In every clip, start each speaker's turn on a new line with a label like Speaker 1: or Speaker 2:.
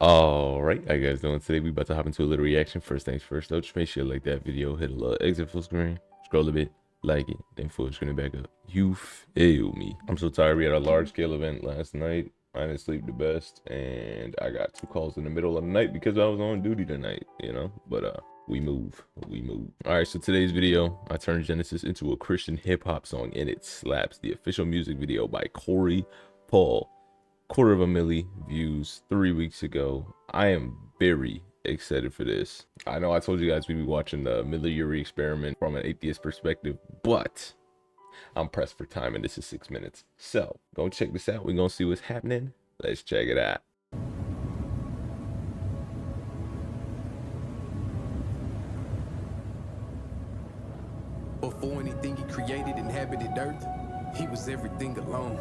Speaker 1: All right, how you guys doing today? We about to hop into a little reaction. First things first, though, just make sure you like that video, hit a little exit full screen, scroll a bit, like it, then full screen it back up. You feel me? I'm so tired. We had a large scale event last night. I didn't sleep the best, and I got 2 calls in the middle of the night because I was on duty tonight, you know. But we move. All right, so today's video, I turned Genesis into a Christian hip hop song, and it slaps. The official music video by Corey Paul. 250,000 views 3 weeks ago. I am very excited for this. I know I told you guys we'd be watching the Miller Urey experiment from an atheist perspective, but I'm pressed for time and this is 6 minutes. So go check this out. We're gonna see what's happening. Let's check it out.
Speaker 2: Before anything he created inhabited earth, he was everything alone.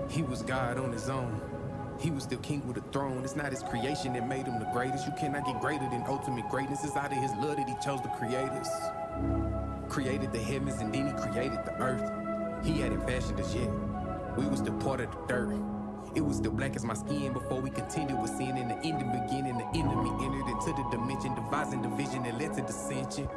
Speaker 2: He was God on his own. He was still king with a throne. It's not his creation that made him the greatest. You cannot get greater than ultimate greatness. It's out of his love that he chose to create us. Created the heavens and then he created the earth. He hadn't fashioned us yet. We was still part of the dirt. It was still black as my skin before we contended with sin. In the end and beginning, the enemy entered into the dimension, devising division that led to dissension.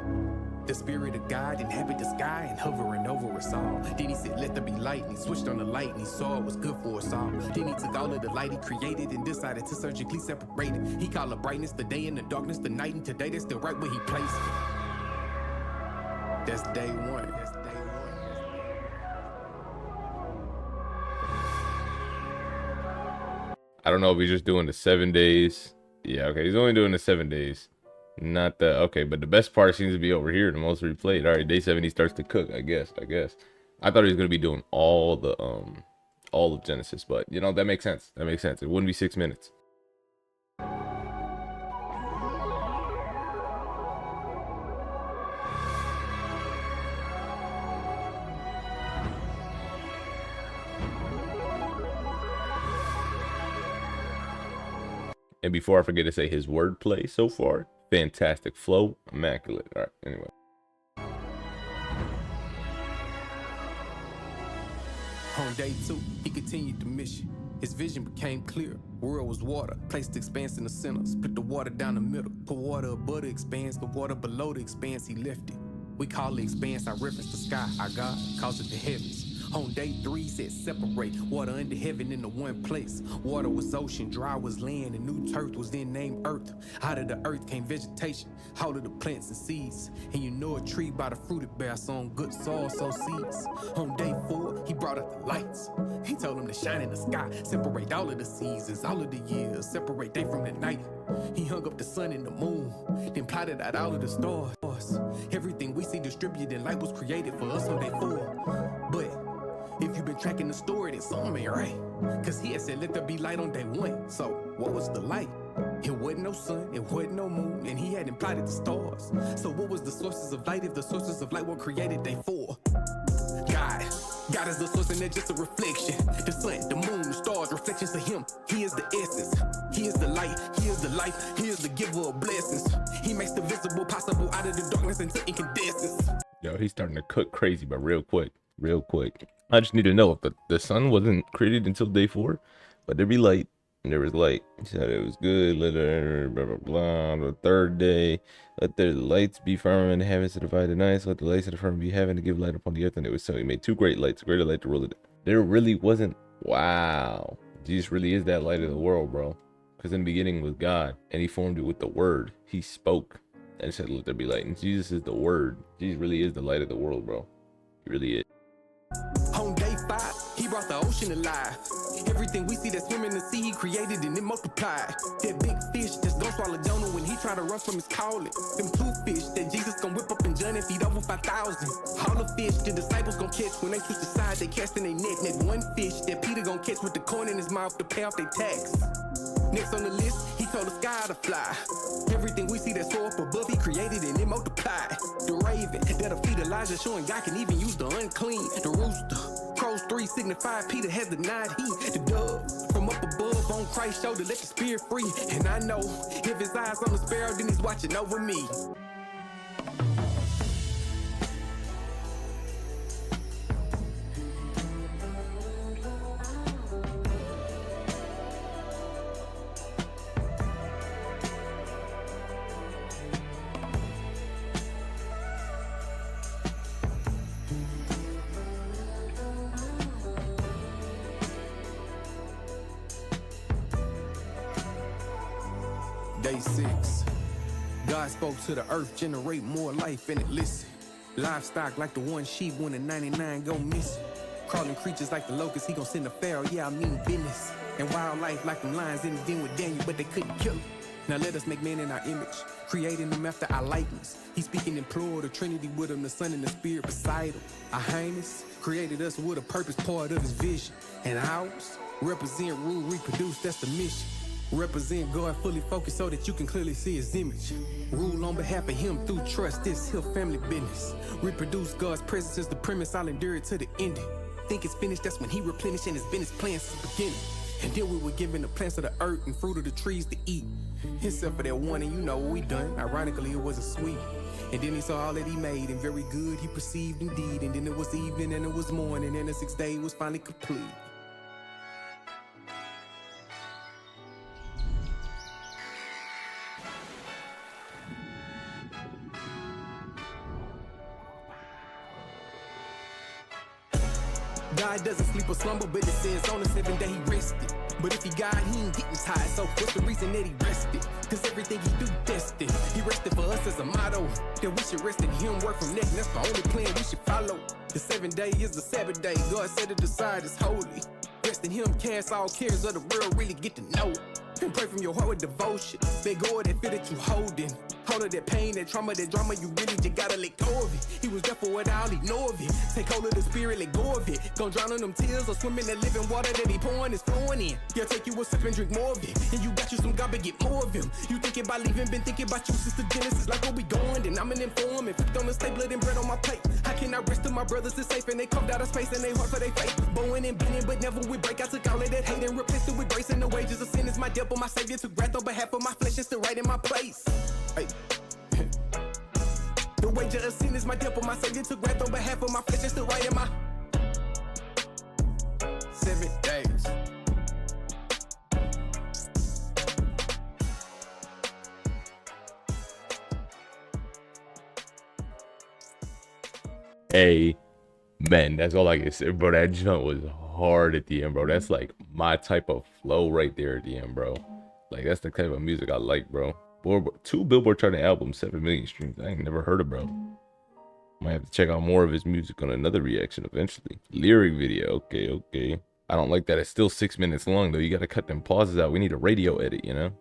Speaker 2: The spirit of God inhabit the sky and hovering over us all. Then he said, let there be light, and he switched on the light and he saw it was good for us all. Then he took all of the light he created and decided to surgically separate it. He called the brightness the day and the darkness the night, and today they're still right where he placed it. That's day one.
Speaker 1: I don't know if he's just doing the 7 days. Yeah, okay, he's only doing the 7 days. Not the okay, but the best part seems to be over here, the most replayed. All right, day 7 he starts to cook, I guess. I thought he was gonna be doing all of Genesis, but you know, that makes sense. It wouldn't be 6 minutes. And before I forget to say, his wordplay so far, fantastic. Flow, immaculate. All right, anyway.
Speaker 2: On day 2, he continued the mission. His vision became clear. World was water, placed the expanse in the center, split the water down the middle, put water above the expanse, the water below the expanse, he left it. We call the expanse, our reference to sky, our God calls it the heavens. On day 3, he said separate water under heaven into one place. Water was ocean, dry was land, and new turf was then named earth. Out of the earth came vegetation, out of the plants and seeds. And you know a tree by the fruit it bears, so on good soil sow seeds. On day 4, he brought up the lights. He told them to shine in the sky, separate all of the seasons, all of the years, separate day from the night. He hung up the sun and the moon, then plotted out all of the stars. Everything we see distributed in light was created for us on day 4. But if you've been tracking the story, then something ain't right. Cause he had said, let there be light on day 1. So what was the light? It wasn't no sun, it wasn't no moon, and he hadn't plotted the stars. So what was the sources of light if the sources of light were created day 4? God is the source and they're just a reflection. The sun, the moon, the stars, reflections of him. He is the essence. He is the light. He is the life. He is the giver of blessings. He makes the visible possible out of the darkness into incandescence.
Speaker 1: Yo, he's starting to cook crazy, but real quick. I just need to know if the sun wasn't created until day 4, but there be light, and there was light. He said it was good, let her, blah, blah, blah. On the 3rd day, let the lights be firm in the heavens to divide the night, so let the lights of the firm be heaven to give light upon the earth. And it was so. He made 2 great lights, a greater light to rule it. There really wasn't. Wow. Jesus really is that light of the world, bro. Because in the beginning was God, and he formed it with the word. He spoke and said, let there be light. And Jesus is the word. Jesus really is the light of the world, bro. He really is.
Speaker 2: On day 5, he brought the ocean alive. Everything we see that swim in the sea, he created and it multiplied. That big fish that's gonna swallow Jonah when he tried to run from his calling. Them 2 fish that Jesus gonna whip up in John and feed over 5,000. All the fish the disciples gonna catch when they switch the side, they cast in their net. And that 1 fish that Peter gonna catch with the coin in his mouth to pay off their tax. Next on the list, he told the sky to fly. Everything we see that soar up above, he created and it multiplied. The raven that'll feed Elijah, showing God can even use the unclean. The rooster, crows 3 signify Peter has denied he. The dove from up above on Christ's shoulder, let the spirit free. And I know if his eyes on the sparrow, then he's watching over me. Day 6. God spoke to the earth, generate more life and it listen. Livestock like the one sheep when the 99 go missing. Crawling creatures like the locust, he gon' send a pharaoh, yeah I mean business. And wildlife like them lions in the den with Daniel, but they couldn't kill him. Now let us make man in our image, creating them after our likeness. He's speaking in plural, the Trinity with him, the Son and the Spirit beside him. Our Highness created us with a purpose, part of his vision. And ours, represent, rule, reproduce, that's the mission. Represent God fully focused so that you can clearly see his image. Rule on behalf of him through trust, this hill family business. Reproduce God's presence is the premise, I'll endure it to the ending. Think it's finished, that's when he replenished and his business plans since the beginning. And then we were given the plants of the earth and fruit of the trees to eat. Except for that one, and you know what we done. Ironically, it wasn't sweet. And then he saw all that he made, and very good he perceived indeed. And then it was evening and it was morning, and the 6th day was finally complete. God doesn't sleep or slumber, but it says on the 7th day he rested. But if he God, he ain't getting tired, so what's the reason that he rested? Cause everything he do destined. He rested for us as a motto, that we should rest in him, work from next, and that's the only plan we should follow. The 7th day is the Sabbath day, God set it aside as holy. Rest in him, cast all cares of the world, really get to know it. And pray from your heart with devotion. Let go of that fear that you holding. Hold of that pain, that trauma, that drama, you really just gotta let go of it. He was there for it, I'll ignore of it. Take hold of the spirit, let go of it. Gon' drown in them tears or swim in that living water that he pouring is flowing in. He'll take you a sip and drink more of it. And you got you some God, but get more of him. You thinking about leaving, been thinking about you since the Genesis. Like where we going, then I'm an informant. Flipped on the stay, blood and bread on my plate. How can I rest till my brothers is safe and they carved out of space and they heart for their faith? Bowing and bending, but never with break. I took all of that hate and replaced it with grace. And the wages of sin is my debt, but my savior took wrath on behalf of my flesh and still right in my place. Hey. The wager of sin is my debt, but my savior took wrath on behalf of my flesh and still right in my 7 days.
Speaker 1: Amen. That's all I can say, bro. That jump was hard at the end, bro. That's like my type of flow right there at the end, bro. Like that's the type of music I like, bro. 2 Billboard charting albums, 7 million streams. I ain't never heard of bro. Might have to check out more of his music on another reaction eventually. Lyric video, okay. I don't like that it's still 6 minutes long though. You gotta cut them pauses out. We need a radio edit, you know?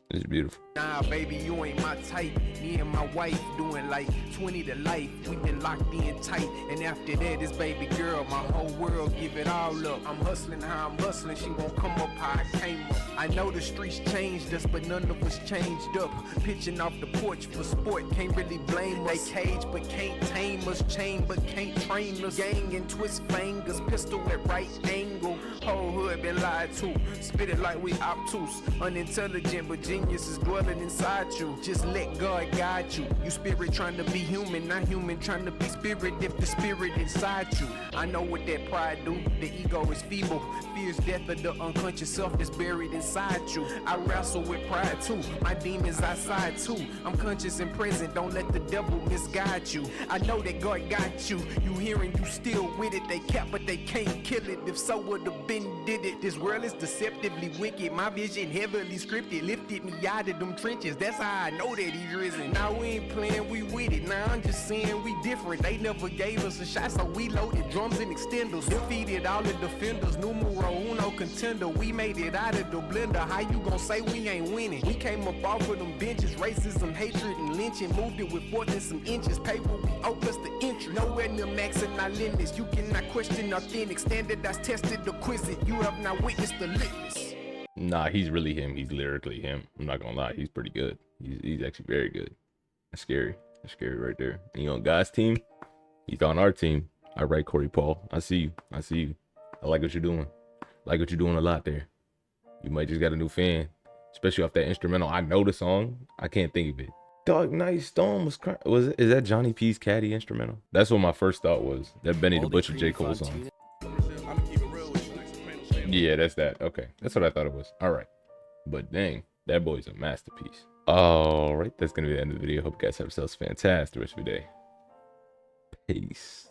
Speaker 1: It's beautiful.
Speaker 2: Nah, baby, you ain't my type. Me and my wife doing like 20 to life. We been locked in tight. And after that, this baby girl, my whole world give it all up. I'm hustling how I'm hustling. She won't come up how I came up. I know the streets changed us, but none of us changed up. Pitching off the porch for sport, can't really blame us. They cage, but can't tame us. Chain, but can't train us. Gang and twist fingers, pistol at right angle. Whole hood been lied to. Spit it like we obtuse. Unintelligent, but genius is dwelling inside you. Just let God guide you. You spirit trying to be human, not human trying to be spirit. If the spirit inside you, I know what that pride do. The ego is feeble. Fears death of the unconscious self that's buried inside you. I wrestle with pride too. My demons outside too. I'm conscious and present. Don't let the devil misguide you. I know that God got you. You hearing, you still with it. They cap, but they can't kill it. If so, would have been did it. This world is deceptively wicked. My vision heavily scripted. Lifted me out of them trenches. That's how I know that he's risen. Now we ain't playing, we with it. Now I'm just saying we different. They never gave us a shot, so we loaded drums and extenders. Defeated all the defenders. Numero uno contender. We made it out of the blender. How you gon' say we ain't winning? We came up off of them benches. Racism, hatred, and lynching. Moved it with 4 and some inches. Paper, we owe us the entry. Nowhere near maxing our limits. You cannot question authentic. Standardized, tested, acquisite. You have not witnessed the litmus.
Speaker 1: Nah, he's really him. He's lyrically him. I'm not gonna lie. He's pretty good. He's actually very good. That's scary. That's scary right there. And you on God's team? He's on our team. All right, Corey Paul. I see you. I see you. I like what you're doing. I like what you're doing a lot there. You might just got a new fan, especially off that instrumental. I know the song. I can't think of it. Dog Night Storm was crying. Is that Johnny P's Caddy instrumental? That's what my first thought was. That Benny the Butcher J. Cole song. Yeah, that's that. Okay, that's what I thought it was. All right, but dang, that boy's a masterpiece. All right, that's gonna be the end of the video. Hope you guys have yourselves a fantastic rest of your day. Peace.